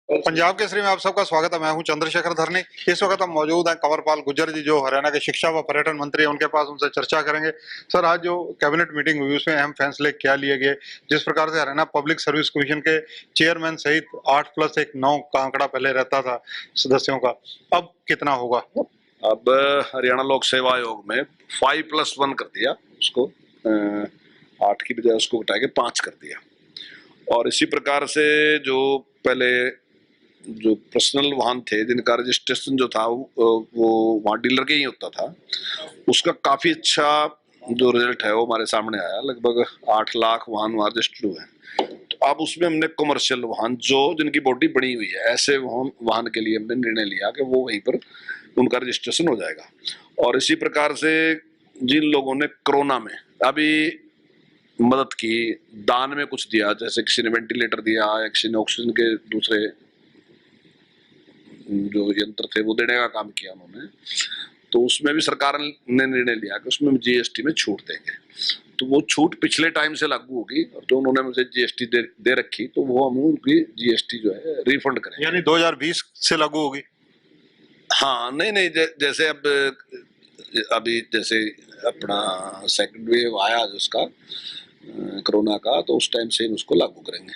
पंजाब केसरी में आप सबका स्वागत है। मैं हूं चंद्रशेखर धरनी। इस वक्त हम मौजूद हैं कंवरपाल गुर्जर जी, जो हरियाणा के शिक्षा व पर्यटन मंत्री हैं। उनके पास उनसे चर्चा करेंगे। सर, आज जो कैबिनेट मीटिंग हुई उसमें अहम फैसले क्या लिए गए? जिस प्रकार से हरियाणा पब्लिक सर्विस कमीशन के चेयरमैन सहित 8+1 9 का आंकड़ा पहले रहता था सदस्यों का, अब कितना होगा? अब हरियाणा लोक सेवा आयोग में 5+1 कर दिया उसको, 8 की बजाय उसको घटा के 5 कर दिया। और इसी प्रकार से जो पहले जो पर्सनल वाहन थे जिनका रजिस्ट्रेशन जो था वो वहाँ डीलर के ही होता था, उसका काफी अच्छा जो रिजल्ट है वो हमारे सामने आया। लगभग 8 लाख वाहन वहाँ रजिस्टर्ड हुए हैं। तो अब उसमें हमने कमर्शियल वाहन जो जिनकी बॉडी बनी हुई है, ऐसे वाहन के लिए हमने निर्णय लिया कि वो वहीं पर उनका रजिस्ट्रेशन हो जाएगा। और इसी प्रकार से जिन लोगों ने कोरोना में अभी मदद की, दान में कुछ दिया, जैसे किसी ने वेंटिलेटर दिया या किसी ने ऑक्सीजन के दूसरे जो यंत्र थे वो देने का काम किया उन्होंने, तो उसमें भी सरकार ने निर्णय लिया कि उसमें जीएसटी में छूट देंगे। तो वो छूट पिछले टाइम से लागू होगी और जो उन्होंने मुझे जीएसटी दे रखी, तो वो हम उनकी जीएसटी जो है रिफंड करेंगे। यानी 2020 से लागू होगी? हाँ, नहीं, जैसे अब अभी जैसे अपना सेकंड वेव आया जिसका कोरोना का, तो उस टाइम से उसको लागू करेंगे।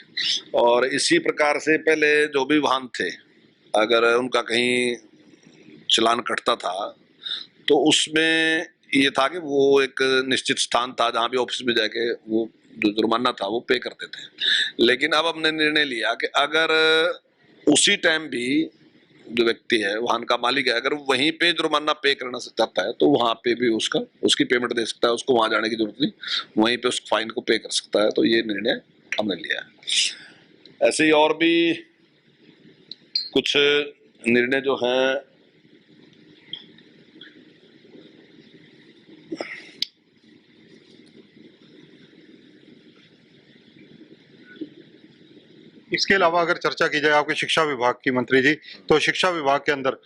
और इसी प्रकार से पहले जो भी वाहन थे, अगर उनका कहीं चलान कटता था तो उसमें ये था कि वो एक निश्चित स्थान था जहाँ भी ऑफिस में जाके वो जो जुर्माना था वो पे करते थे। लेकिन अब हमने निर्णय लिया कि अगर उसी टाइम भी जो व्यक्ति है, वाहन का मालिक है, अगर वहीं पे जुर्माना पे करना चाहता है तो वहां पे भी उसकी पेमेंट दे सकता है, उसको वहां जाने की जरूरत नहीं, वहीं पे उस फाइन को पे कर सकता है। तो ये निर्णय हमने लिया है। ऐसे ही और भी कुछ निर्णय जो हैं, इसके अलावा अगर चर्चा की जाए आपके शिक्षा विभाग की मंत्री जी, तो शिक्षा विभाग के अंदर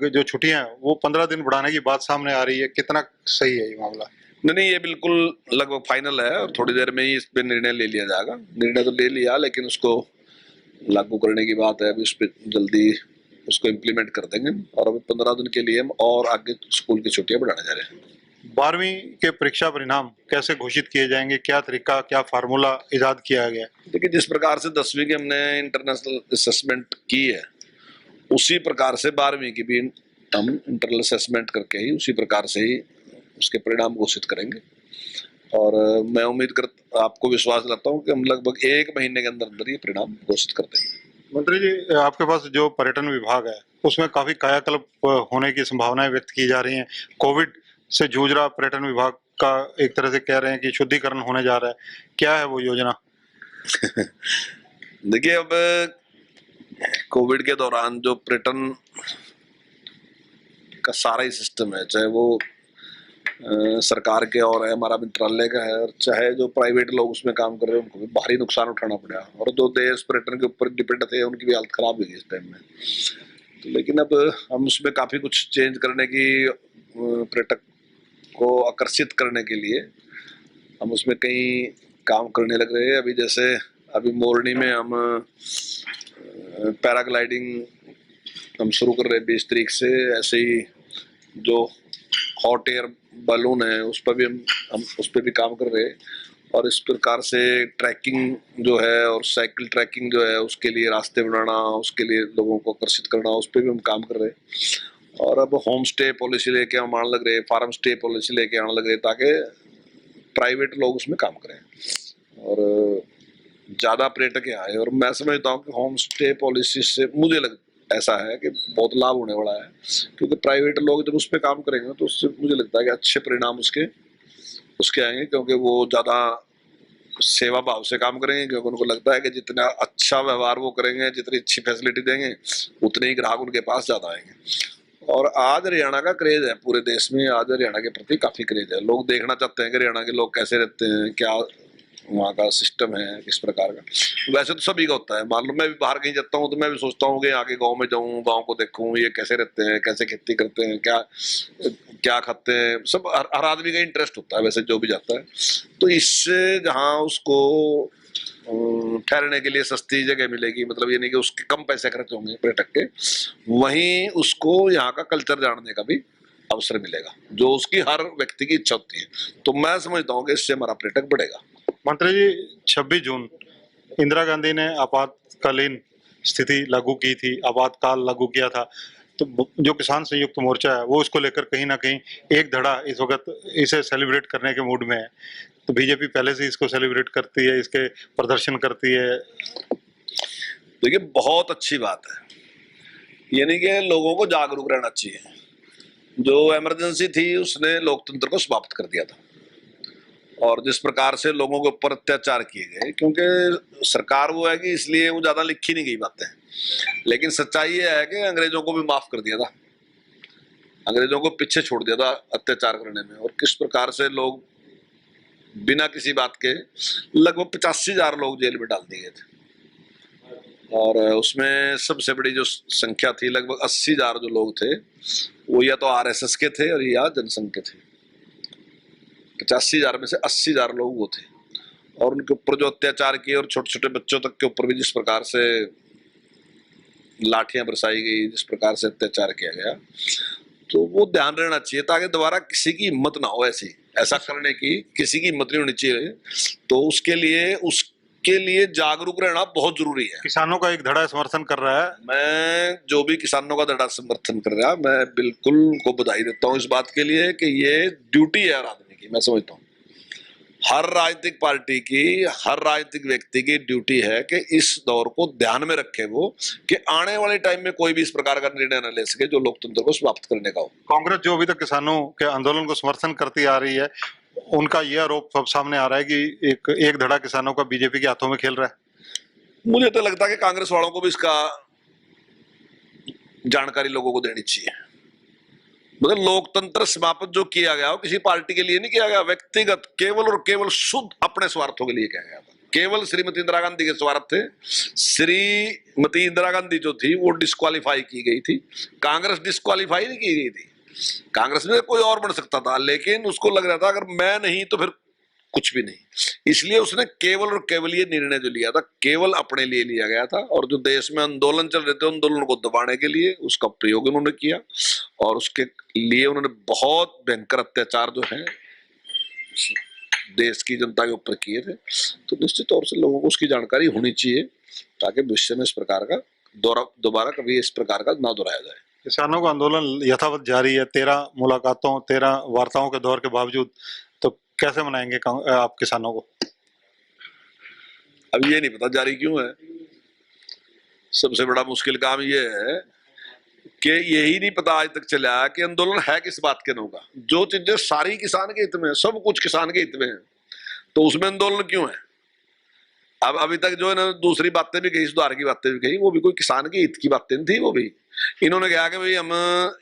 जो छुट्टियां हैं वो 15 दिन बढ़ाने की बात सामने आ रही है। कितना सही है ये मामला? नहीं, ये बिल्कुल लगभग फाइनल है और थोड़ी देर में ही इस पे निर्णय ले लिया जाएगा। निर्णय तो ले लिया, लेकिन उसको लागू करने की बात है। अभी उस पर जल्दी उसको इम्प्लीमेंट कर देंगे और अभी 15 दिन के लिए हम और आगे स्कूल की छुट्टियां बढ़ाने जा रहे हैं। 12वीं के परीक्षा परिणाम कैसे घोषित किए जाएंगे? क्या तरीका, क्या फार्मूला इजाद किया गया? देखिए, जिस प्रकार से 10वीं की हमने इंटरनेशनल असेसमेंट की है, उसी प्रकार से 12वीं की भी हम इंटरनल असेसमेंट करके ही उसी प्रकार से ही उसके परिणाम घोषित करेंगे। और मैं उम्मीद कर आपको विश्वास दिलाता हूँ कि हम लगभग 1 महीने के अंदर अंदर ये परिणाम घोषित कर देंगे। मंत्री जी, आपके पास जो पर्यटन विभाग है उसमें काफी कायाकल्प होने की संभावनाएं व्यक्त की जा रही हैं। कोविड से जूझ रहा पर्यटन विभाग का एक तरह से कह रहे हैं कि शुद्धिकरण होने जा रहा है। क्या है वो योजना? देखिए, अब कोविड के दौरान जो पर्यटन का सारा ही सिस्टम है, चाहे वो सरकार के और है, हमारा मंत्रालय का है, और चाहे जो प्राइवेट लोग उसमें काम कर रहे हैं, उनको भी भारी नुकसान उठाना पड़ा। और जो देश पर्यटन के ऊपर डिपेंड थे उनकी भी हालत खराब हुई इस टाइम में। तो लेकिन अब हम उसमें काफी कुछ चेंज करने की, पर्यटक को आकर्षित करने के लिए हम उसमें कई काम करने लग रहे हैं। अभी जैसे अभी मोरनी में हम पैराग्लाइडिंग हम शुरू कर रहे हैं 20 तारीख से। ऐसे ही जो हॉट एयर बलून है उस पर भी हम उस पर भी काम कर रहे हैं। और इस प्रकार से ट्रैकिंग जो है और साइकिल ट्रैकिंग जो है उसके लिए रास्ते बनाना, उसके लिए लोगों को आकर्षित करना, उस पर भी हम काम कर रहे हैं। और अब होम स्टे पॉलिसी लेके हम आने लग रहे हैं, फार्म स्टे पॉलिसी लेके आने लग रहे हैं, ताकि प्राइवेट लोग उसमें काम करें और ज्यादा पर्यटक आए। और मैं समझता हूँ कि होम स्टे पॉलिसी से मुझे ऐसा है कि बहुत लाभ होने वाला है, क्योंकि प्राइवेट लोग जब उस पर काम करेंगे तो उससे मुझे लगता है कि अच्छे परिणाम उसके आएंगे, क्योंकि वो ज्यादा सेवा भाव से काम करेंगे। क्योंकि उनको लगता है कि जितना अच्छा व्यवहार वो करेंगे, जितनी अच्छी फैसिलिटी देंगे, उतने ही ग्राहक उनके पास ज्यादा आएंगे। और आज हरियाणा का क्रेज है पूरे देश में, आज हरियाणा के प्रति काफी क्रेज है। लोग देखना चाहते हैं कि हरियाणा के लोग कैसे रहते हैं, क्या वहाँ का सिस्टम है, किस प्रकार का। वैसे तो सभी का होता है। मान लो मैं भी बाहर कहीं जाता हूँ तो मैं भी सोचता हूँ कि आगे गांव में जाऊँ, गांव को देखूँ, ये कैसे रहते हैं, कैसे खेती करते हैं, क्या क्या खाते हैं। सब हर आदमी का इंटरेस्ट होता है वैसे जो भी जाता है। तो इससे जहाँ उसको ठहरने के लिए सस्ती जगह मिलेगी, मतलब ये नहीं कि उसके कम पैसे खर्च होंगे पर्यटक के, वहीं उसको यहाँ का कल्चर जानने का भी अवसर मिलेगा, जो उसकी हर व्यक्ति की इच्छा होती है। तो मैं समझता हूँ कि इससे हमारा पर्यटक बढ़ेगा। मंत्री जी, 26 जून इंदिरा गांधी ने आपातकालीन स्थिति लागू की थी, आपातकाल लागू किया था, तो जो किसान संयुक्त मोर्चा है वो इसको लेकर कहीं ना कहीं एक धड़ा इस वक्त इसे सेलिब्रेट करने के मूड में है। तो बीजेपी पहले से इसको सेलिब्रेट करती है, इसके प्रदर्शन करती है। देखिए, बहुत अच्छी बात है, यानी कि लोगों को जागरूक रहना चाहिए। जो इमरजेंसी थी उसने लोकतंत्र को समाप्त कर दिया था, और जिस प्रकार से लोगों के ऊपर अत्याचार किए गए, क्योंकि सरकार वो है कि इसलिए वो ज्यादा लिखी नहीं गई बातें, लेकिन सच्चाई ये है कि अंग्रेजों को भी माफ कर दिया था, अंग्रेजों को पीछे छोड़ दिया था अत्याचार करने में। और किस प्रकार से लोग बिना किसी बात के, लगभग 85,000 लोग जेल में डाल दिए गए थे, और उसमें सबसे बड़ी जो संख्या थी, लगभग 80,000 जो लोग थे, वो या तो आरएसएस के थे और या जनसंघ के थे। 85,000 में से 80,000 लोग वो थे, और उनके ऊपर जो अत्याचार किए, और छोटे छोटे बच्चों तक के ऊपर भी जिस प्रकार से लाठियां बरसाई गई, जिस प्रकार से अत्याचार किया गया, तो वो ध्यान रहना चाहिए ताकि दोबारा किसी की हिम्मत ना हो ऐसा करने की, किसी की हिम्मत नहीं होनी चाहिए। तो उसके लिए जागरूक रहना बहुत जरूरी है। किसानों का एक धड़ा समर्थन कर रहा है। मैं जो भी किसानों का धड़ा समर्थन कर रहा है, मैं बिल्कुल उनको बधाई देता हूँ इस बात के लिए कि ये ड्यूटी है हर आदमी की। मैं समझता हूँ हर राजनीतिक पार्टी की, हर राजनीतिक व्यक्ति की ड्यूटी है कि इस दौर को ध्यान में रखे वो, कि आने वाले टाइम में कोई भी इस प्रकार का निर्णय न ले सके जो लोकतंत्र को समाप्त करने का हो। कांग्रेस जो अभी तक किसानों के आंदोलन को समर्थन करती आ रही है, उनका यह आरोप सब सामने आ रहा है कि एक धड़ा किसानों का बीजेपी के हाथों में खेल रहा है। मुझे तो लगता है कि कांग्रेस वालों को भी इसका जानकारी लोगों को देनी चाहिए। मतलब लोकतंत्र समाप्त जो किया गया वो किसी पार्टी के लिए नहीं किया गया, व्यक्तिगत केवल और केवल शुद्ध अपने स्वार्थों के लिए किया गया था। केवल श्रीमती इंदिरा गांधी के स्वार्थ थे। श्रीमती इंदिरा गांधी जो थी वो डिस्क्वालीफाई की गई थी, कांग्रेस डिस्क्वालीफाई नहीं की गई थी। कांग्रेस में कोई और बन सकता था, लेकिन उसको लग रहा था अगर मैं नहीं तो फिर कुछ भी नहीं। इसलिए उसने केवल और केवल ये निर्णय जो लिया था, केवल अपने लिए लिया गया था, और जो देश में आंदोलन चल रहे थे आंदोलन को दबाने के लिए उसका प्रयोग उन्होंने किया, और उसके लिए उन्होंने बहुत भयंकर अत्याचार जो है देश की जनता के ऊपर किए थे। तो निश्चित तौर से लोगों को उसकी जानकारी होनी चाहिए, ताकि भविष्य में इस प्रकार का दोबारा कभी इस प्रकार का ना दोहराया जाए। किसानों का आंदोलन यथावत जारी है। 13 मुलाकातों, 13 वार्ताओं के दौर के बावजूद, तो कैसे मनाएंगे आप किसानों को? अब ये नहीं पता जारी क्यों है। सबसे बड़ा मुश्किल काम ये है कि यही नहीं पता आज तक चला कि आंदोलन है किस बात के नाम का। जो चीजें सारी किसान के हित में है, सब कुछ किसान के हित में है, तो उसमें आंदोलन क्यों है? अब अभी तक जो है ना दूसरी बातें भी कही, सुधार की बातें भी कही, वो भी कोई किसान के हित की बातें नहीं थी। वो भी इन्होंने कहा कि भाई हम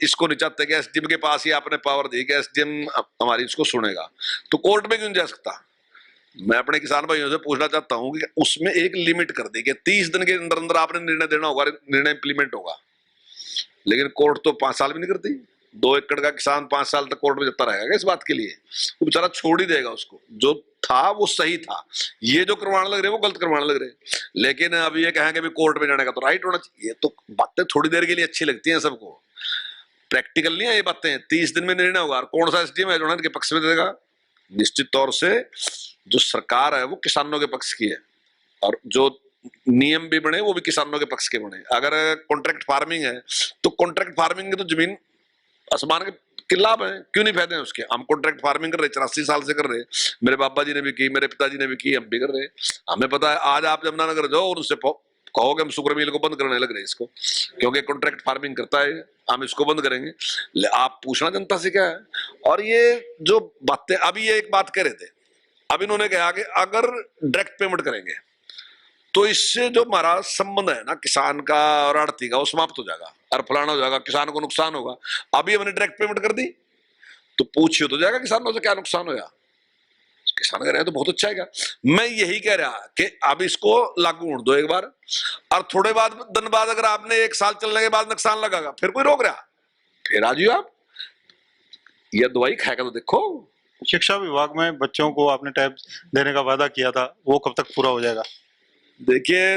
इसको नहीं चाहते कि एसडीएम के पास ही आपने पावर दी कि एसडीएम हमारी इसको सुनेगा, तो कोर्ट में क्यों नहीं जा सकता? मैं अपने किसान भाइयों से पूछना चाहता हूं कि उसमें एक लिमिट कर दी कि 30 दिन के अंदर अंदर आपने निर्णय देना होगा, निर्णय इंप्लीमेंट होगा। लेकिन कोर्ट तो 5 साल भी नहीं करती। 2 एकड़ का किसान 5 साल तक कोर्ट में जता रहेगा इस बात के लिए? वो बेचारा छोड़ ही देगा उसको। जो था वो सही था, ये जो करवाने लग रहे वो गलत करवाने लग रहे। लेकिन अब ये कहेंगे भी कोर्ट में जाने का तो राइट होना चाहिए। ये तो बातें थोड़ी देर के लिए अच्छी लगती हैं सबको, प्रैक्टिकल नहीं है ये बातें। 30 दिन में निर्णय होगा, और कौन सा एसडीएम है जो इनके पक्ष में देगा? निश्चित तौर से जो सरकार है वो किसानों के पक्ष की है, और जो नियम भी बने वो भी किसानों के पक्ष के बने। अगर कॉन्ट्रैक्ट फार्मिंग है तो कॉन्ट्रैक्ट फार्मिंग की तो जमीन आसमान के लाभ है, क्यों नहीं फायदे हैं उसके? हम कॉन्ट्रैक्ट फार्मिंग कर रहे, 84 साल से कर रहे। मेरे बाबा जी ने भी की, मेरे पिताजी ने भी की, हम भी कर रहे। हमें पता है आज आप जमुनानगर जाओ और उससे कहोगे हम शुगर मिल को बंद करने लग रहे इसको, क्योंकि कॉन्ट्रैक्ट फार्मिंग करता है, हम इसको बंद करेंगे। आप पूछना जनता से क्या है। और ये जो बातें अभी ये एक बात कह रहे थे, अब इन्होंने कहा कि अगर डायरेक्ट पेमेंट करेंगे तो इससे जो हमारा संबंध है ना किसान का और आड़ती का, वो समाप्त हो जाएगा और फलाना हो जाएगा, किसान को नुकसान होगा। अभी हमने डायरेक्ट पेमेंट कर दी तो पूछिए तो जाएगा किसानों से क्या नुकसान होगा। किसान कह रहे हैं तो बहुत अच्छा है। मैं यही कह रहा कि अब इसको लागू होने दो एक बार, और थोड़े दिन बाद अगर आपने 1 साल चलने के बाद नुकसान लगागा, फिर कोई रोक रहा? फिर आ जाइए आप, यह दवाई खाएगा तो देखो। शिक्षा विभाग में बच्चों को आपने टैब देने का वादा किया था, वो कब तक पूरा हो जाएगा? देखिए,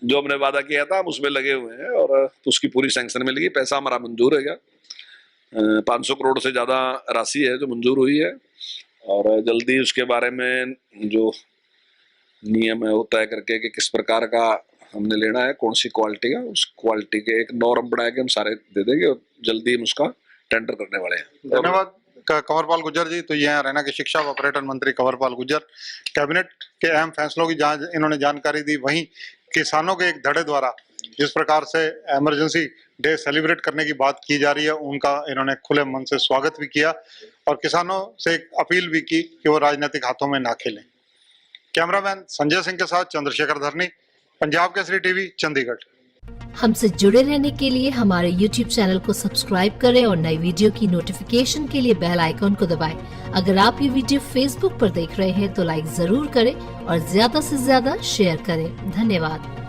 जो हमने वादा किया था हम उसमें लगे हुए हैं और उसकी पूरी सैंक्शन मिल गई। पैसा हमारा मंजूर है गया, 500 करोड़ से ज्यादा राशि है जो मंजूर हुई है और जल्दी उसके बारे में जो नियम है वो तय करके कि किस प्रकार का हमने लेना है, कौन सी क्वालिटी का, उस क्वालिटी के एक नॉर्म बना के हम सारे दे देंगे और जल्दी हम उसका टेंडर करने वाले हैं। धन्यवाद कंवरपाल गुर्जर जी। तो ये हैं हरियाणा के शिक्षा व पर्यटन मंत्री कंवरपाल गुर्जर। कैबिनेट के अहम फैसलों की जहां इन्होंने जानकारी दी, वहीं किसानों के एक धड़े द्वारा जिस प्रकार से इमरजेंसी डे सेलिब्रेट करने की बात की जा रही है, उनका इन्होंने खुले मन से स्वागत भी किया और किसानों से एक अपील भी की कि वो राजनीतिक हाथों में ना खेलें। कैमरामैन संजय सिंह के साथ चंद्रशेखर धरनी, पंजाब केसरी टीवी, चंडीगढ़। हमसे जुड़े रहने के लिए हमारे YouTube चैनल को सब्सक्राइब करें और नई वीडियो की नोटिफिकेशन के लिए बेल आइकॉन को दबाएं। अगर आप ये वीडियो Facebook पर देख रहे हैं तो लाइक जरूर करें और ज्यादा से ज्यादा शेयर करें। धन्यवाद।